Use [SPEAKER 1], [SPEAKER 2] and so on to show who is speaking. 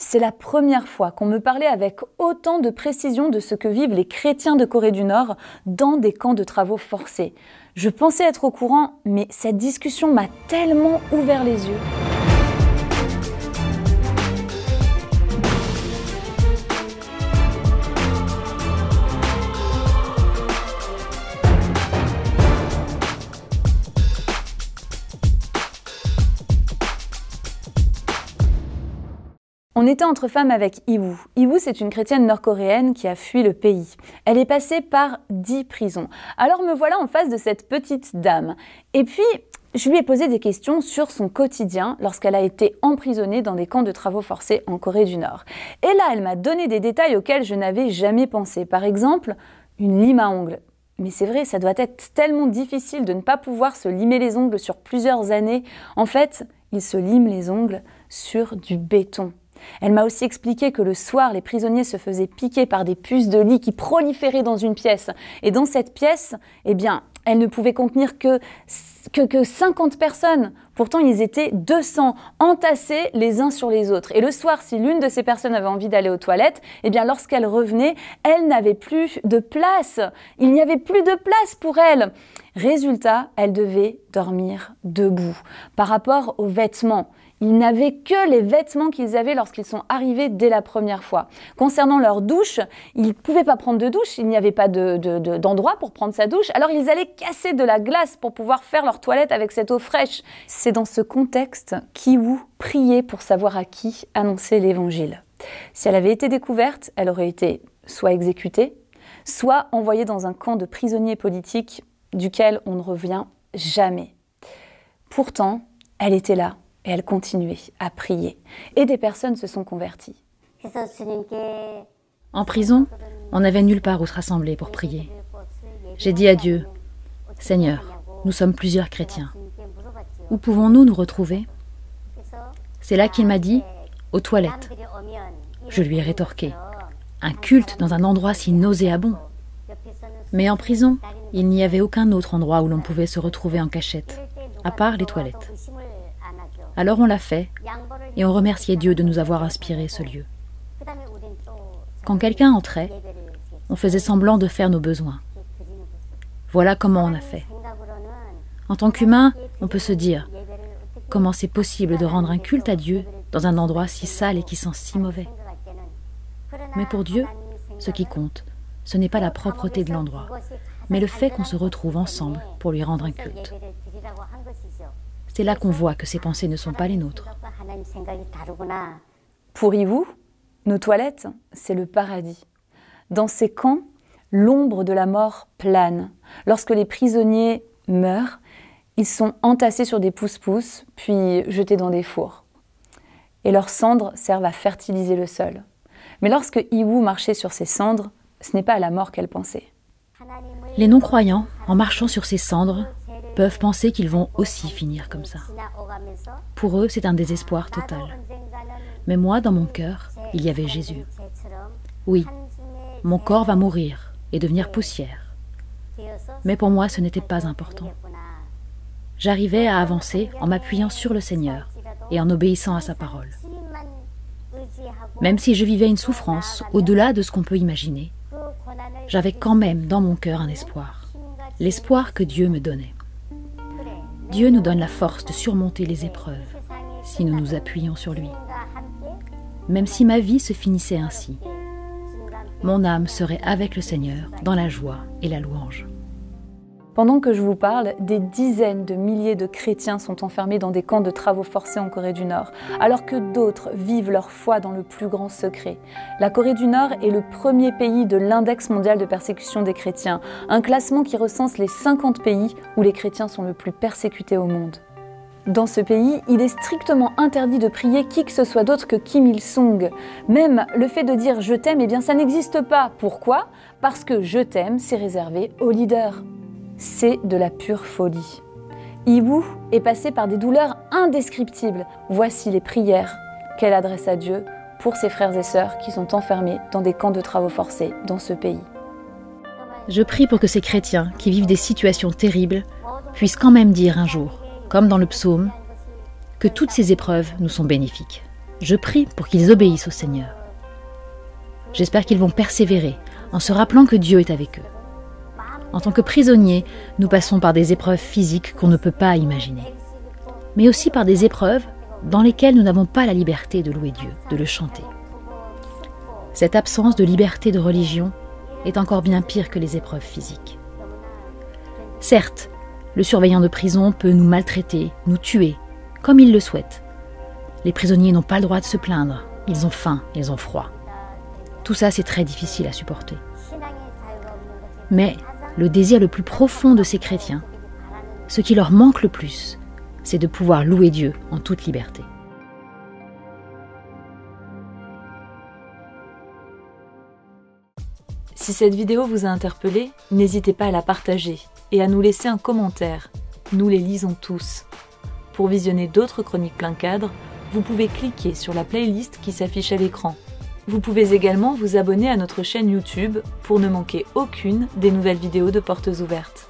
[SPEAKER 1] C'est la première fois qu'on me parlait avec autant de précision de ce que vivent les chrétiens de Corée du Nord dans des camps de travaux forcés. Je pensais être au courant, mais cette discussion m'a tellement ouvert les yeux. On était entre femmes avec Iwoo. Iwoo, c'est une chrétienne nord-coréenne qui a fui le pays. Elle est passée par 10 prisons. Alors me voilà en face de cette petite dame. Et puis, je lui ai posé des questions sur son quotidien lorsqu'elle a été emprisonnée dans des camps de travaux forcés en Corée du Nord. Et là, elle m'a donné des détails auxquels je n'avais jamais pensé. Par exemple, une lime à ongles. Mais c'est vrai, ça doit être tellement difficile de ne pas pouvoir se limer les ongles sur plusieurs années. En fait, ils se liment les ongles sur du béton. Elle m'a aussi expliqué que le soir, les prisonniers se faisaient piquer par des puces de lit qui proliféraient dans une pièce. Et dans cette pièce, eh bien, elle ne pouvait contenir que 50 personnes. Pourtant, ils étaient 200, entassés les uns sur les autres. Et le soir, si l'une de ces personnes avait envie d'aller aux toilettes, eh bien, lorsqu'elle revenait, elle n'avait plus de place. Il n'y avait plus de place pour elle. Résultat, elle devait dormir debout. Par rapport aux vêtements, ils n'avaient que les vêtements qu'ils avaient lorsqu'ils sont arrivés dès la première fois. Concernant leur douche, ils ne pouvaient pas prendre de douche, il n'y avait pas d'endroit pour prendre sa douche, alors ils allaient casser de la glace pour pouvoir faire leur toilette avec cette eau fraîche. C'est dans ce contexte qu'Iwoo priait pour savoir à qui annoncer l'évangile. Si elle avait été découverte, elle aurait été soit exécutée, soit envoyée dans un camp de prisonniers politiques duquel on ne revient jamais. Pourtant, elle était là. Et elle continuait à prier. Et des personnes se sont converties.
[SPEAKER 2] En prison, on n'avait nulle part où se rassembler pour prier. J'ai dit à Dieu, « Seigneur, nous sommes plusieurs chrétiens. Où pouvons-nous nous retrouver ?» C'est là qu'il m'a dit, « Aux toilettes. » Je lui ai rétorqué, « Un culte dans un endroit si nauséabond ?» Mais en prison, il n'y avait aucun autre endroit où l'on pouvait se retrouver en cachette, à part les toilettes. Alors on l'a fait, et on remerciait Dieu de nous avoir inspiré ce lieu. Quand quelqu'un entrait, on faisait semblant de faire nos besoins. Voilà comment on a fait. En tant qu'humain, on peut se dire, comment c'est possible de rendre un culte à Dieu dans un endroit si sale et qui sent si mauvais? Mais pour Dieu, ce qui compte, ce n'est pas la propreté de l'endroit, mais le fait qu'on se retrouve ensemble pour lui rendre un culte. C'est là qu'on voit que ses pensées ne sont pas les nôtres.
[SPEAKER 1] Pour Iwoo, nos toilettes, c'est le paradis. Dans ces camps, l'ombre de la mort plane. Lorsque les prisonniers meurent, ils sont entassés sur des pousse-pousse, puis jetés dans des fours. Et leurs cendres servent à fertiliser le sol. Mais lorsque Iwoo marchait sur ces cendres, ce n'est pas à la mort qu'elle pensait.
[SPEAKER 2] Les non-croyants, en marchant sur ces cendres, peuvent penser qu'ils vont aussi finir comme ça. Pour eux, c'est un désespoir total. Mais moi, dans mon cœur, il y avait Jésus. Oui, mon corps va mourir et devenir poussière. Mais pour moi, ce n'était pas important. J'arrivais à avancer en m'appuyant sur le Seigneur et en obéissant à sa parole. Même si je vivais une souffrance au-delà de ce qu'on peut imaginer, j'avais quand même dans mon cœur un espoir. L'espoir que Dieu me donnait. Dieu nous donne la force de surmonter les épreuves, si nous nous appuyons sur lui. Même si ma vie se finissait ainsi, mon âme serait avec le Seigneur dans la joie et la louange.
[SPEAKER 1] Pendant que je vous parle, des dizaines de milliers de chrétiens sont enfermés dans des camps de travaux forcés en Corée du Nord, alors que d'autres vivent leur foi dans le plus grand secret. La Corée du Nord est le premier pays de l'Index mondial de persécution des chrétiens, un classement qui recense les 50 pays où les chrétiens sont le plus persécutés au monde. Dans ce pays, il est strictement interdit de prier qui que ce soit d'autre que Kim Il-sung. Même le fait de dire « je t'aime », eh bien ça n'existe pas. Pourquoi? Parce que « je t'aime », c'est réservé aux leaders. C'est de la pure folie. Iwoo est passée par des douleurs indescriptibles. Voici les prières qu'elle adresse à Dieu pour ses frères et sœurs qui sont enfermés dans des camps de travaux forcés dans ce pays.
[SPEAKER 2] Je prie pour que ces chrétiens qui vivent des situations terribles puissent quand même dire un jour, comme dans le psaume, que toutes ces épreuves nous sont bénéfiques. je prie pour qu'ils obéissent au Seigneur. J'espère qu'ils vont persévérer en se rappelant que Dieu est avec eux. En tant que prisonniers, nous passons par des épreuves physiques qu'on ne peut pas imaginer, mais aussi par des épreuves dans lesquelles nous n'avons pas la liberté de louer Dieu, de le chanter. Cette absence de liberté de religion est encore bien pire que les épreuves physiques. Certes, le surveillant de prison peut nous maltraiter, nous tuer, comme il le souhaite. Les prisonniers n'ont pas le droit de se plaindre, ils ont faim, ils ont froid. Tout ça, c'est très difficile à supporter. Mais le désir le plus profond de ces chrétiens, ce qui leur manque le plus, c'est de pouvoir louer Dieu en toute liberté.
[SPEAKER 1] Si cette vidéo vous a interpellé, n'hésitez pas à la partager et à nous laisser un commentaire. Nous les lisons tous. Pour visionner d'autres chroniques plein cadre, vous pouvez cliquer sur la playlist qui s'affiche à l'écran. Vous pouvez également vous abonner à notre chaîne YouTube pour ne manquer aucune des nouvelles vidéos de Portes Ouvertes.